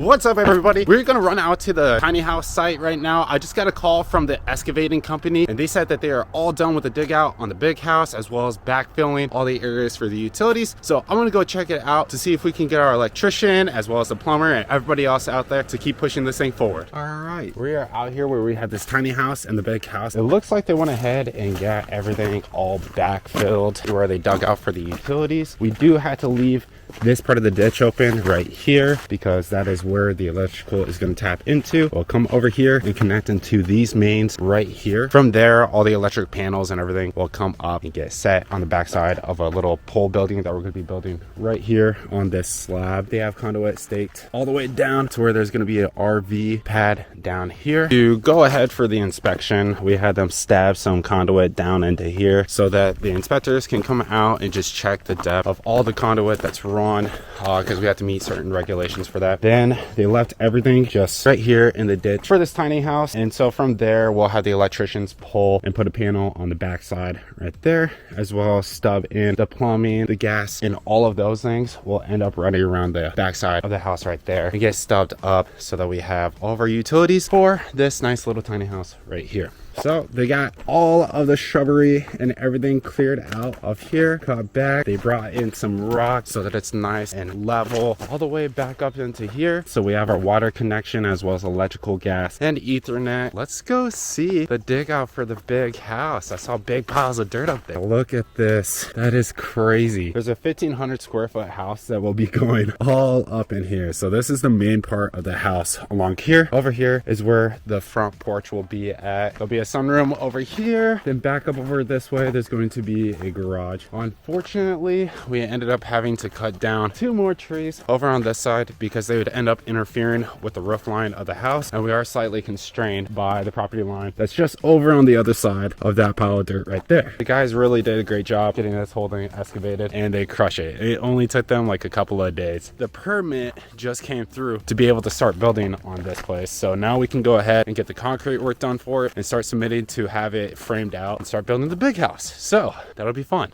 What's up, everybody? We're gonna run out to the tiny house site right now. I just got a call from the excavating company and they said that they are all done with the dig out on the big house as well as backfilling all the areas for the utilities. So I'm gonna go check it out to see if we can get our electrician as well as the plumber and everybody else out there to keep pushing this thing forward. All right, we are out here where we have this tiny house and the big house. It looks like they went ahead and got everything all backfilled where they dug out for the utilities. We do have to leave this part of the ditch open right here because that is where the electrical is going to tap into. We'll come over here and connect into these mains right here. From there, all the electric panels and everything will come up and get set on the backside of a little pole building that we're going to be building right here on this slab. They have conduit staked all the way down to where there's going to be an RV pad down here. To go ahead for the inspection, we had them stab some conduit down into here so that the inspectors can come out and just check the depth of all the conduit that's run because we have to meet certain regulations for that. Then they left everything just right here in the ditch for this tiny house, and so from there we'll have the electricians pull and put a panel on the backside right there, as well as stub in the plumbing, the gas, and all of those things will end up running around the backside of the house right there and get stubbed up so that we have all of our utilities for this nice little tiny house right here. So they got all of the shrubbery and everything cleared out of here, cut back. They brought in some rock so that it's nice and level all the way back up into here. So we have our water connection as well as electrical, gas, and ethernet. Let's go see the dig out for the big house. I saw big piles of dirt up there. Look at this. That is crazy. There's a 1,500 square foot house that will be going all up in here. So this is the main part of the house along here. Over here is where the front porch will be at. There'll be a sunroom over here, then back up over this way there's going to be a garage. Unfortunately, we ended up having to cut down 2 more trees over on this side because they would end up interfering with the roof line of the house, and we are slightly constrained by the property line that's just over on the other side of that pile of dirt right there. The guys really did a great job getting this whole thing excavated, and they crush it. It only took them like a couple of days. The permit just came through to be able to start building on this place, so now we can go ahead and get the concrete work done for it and start submitting to have it framed out and start building the big house. So that'll be fun.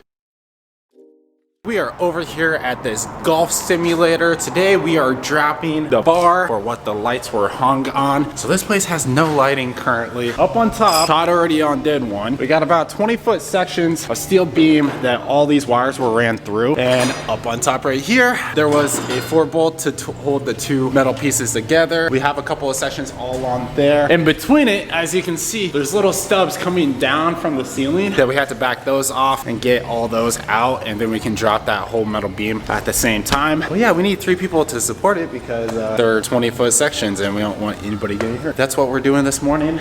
We are over here at this golf simulator. Today we are dropping the bar for what the lights were hung on. So this place has no lighting currently. Up on top, Todd already did one. We got about 20-foot sections of steel beam that all these wires were ran through. And up on top right here, there was a 4-bolt to hold the 2 metal pieces together. We have a couple of sections all along there. In between it, as you can see, there's little stubs coming down from the ceiling that we have to back those off and get all those out, and then we can drop that whole metal beam at the same time. Well, yeah, we need 3 people to support it because there are 20-foot sections and we don't want anybody getting hurt. That's what we're doing this morning.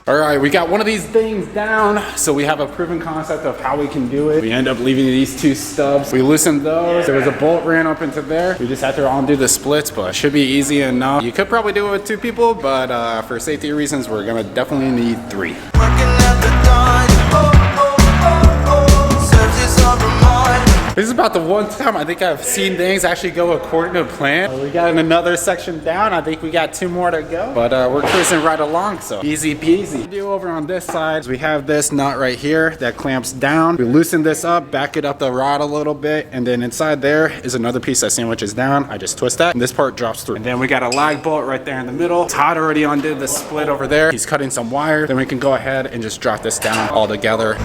All right, we got one of these things down, so we have a proven concept of how we can do it. We end up leaving these 2 stubs. We loosened those. There was a bolt ran up into there. We just had to undo the splits, but it should be easy enough. You could probably do it with 2 people, but for safety reasons, we're gonna definitely need 3. This is about the one time I think I've seen things actually go according to plan. We got another section down. I think we got 2 more to go, but we're cruising right along, so easy peasy. Do over on this side, we have this nut right here that clamps down. We loosen this up, back it up the rod a little bit, and then inside there is another piece that sandwiches down. I just twist that, and this part drops through. And then we got a lag bolt right there in the middle. Todd already undid the split over there. He's cutting some wire. Then we can go ahead and just drop this down all together.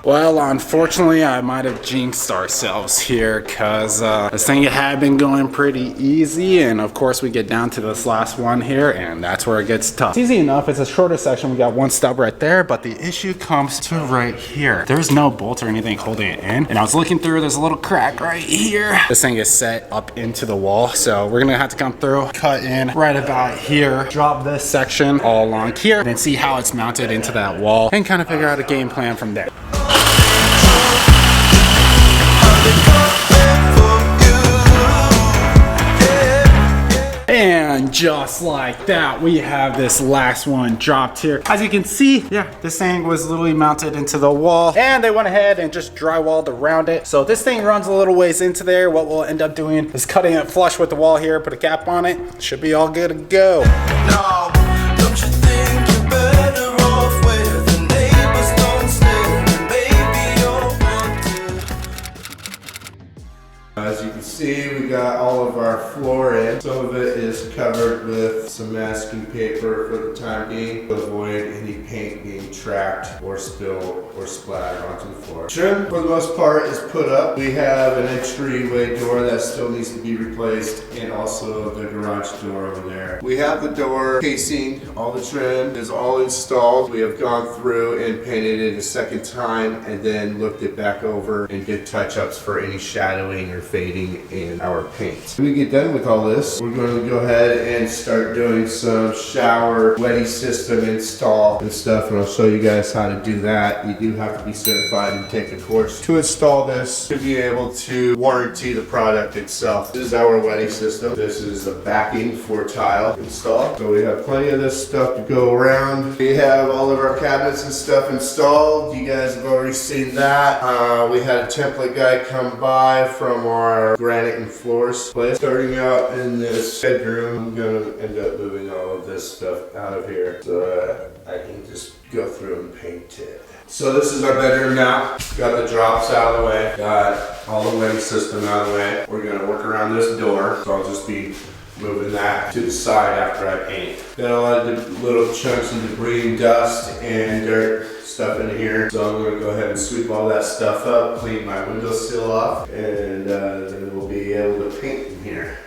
Well, unfortunately, I might have jinxed ourselves here because this thing had been going pretty easy, and of course we get down to this last one here and that's where it gets tough. It's easy enough. It's a shorter section. We got 1 stub right there, but the issue comes to right here. There's no bolt or anything holding it in, and I was looking through, there's a little crack right here. This thing is set up into the wall, so we're gonna have to come through, cut in right about here, drop this section all along here, and then see how it's mounted into that wall and kind of figure out a game plan from there. And just like that, we have this last one dropped here. As you can see, yeah, this thing was literally mounted into the wall, and they went ahead and just drywalled around it. So this thing runs a little ways into there. What we'll end up doing is cutting it flush with the wall here, put a cap on it. Should be all good to go. No. see, we got all of our floor in. Some of it is covered with some masking paper for the time being to avoid any paint being tracked or spilled or splattered onto the floor. Trim, for the most part, is put up. We have an entryway door that still needs to be replaced, and also the garage door over there. We have the door casing, all the trim is all installed. We have gone through and painted it a second time and then looked it back over and did touch-ups for any shadowing or fading in our paint. When we get done with all this, we're going to go ahead and start doing some shower wetty system install and stuff, and I'll show you guys how to do that. You do have to be certified and take a course to install this to be able to warranty the product itself. This is our wetty system. This is a backing for tile install. So we have plenty of this stuff to go around. We have all of our cabinets and stuff installed. You guys have already seen that. We had a template guy come by from our granite and floors place. Starting out in this bedroom, I'm gonna end up moving all of this stuff out of here so I can just go through and paint it. So this is our bedroom now. Got the drops out of the way. Got all the wetting system out of the way. We're gonna work around this door. So I'll just be moving that to the side after I paint. Got a lot of little chunks of debris and dust and dirt stuff in here. So I'm gonna go ahead and sweep all that stuff up, clean my windowsill off, and then we'll be able to paint in here.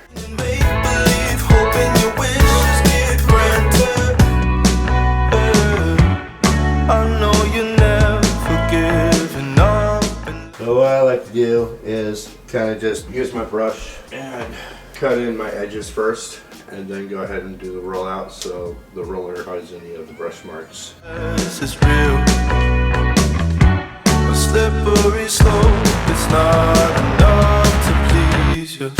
So what I like to do is kind of just use my brush and cut in my edges first, and then go ahead and do the rollout so the roller hides any of the brush marks. This is real. A slippery slope, it's not enough to please you.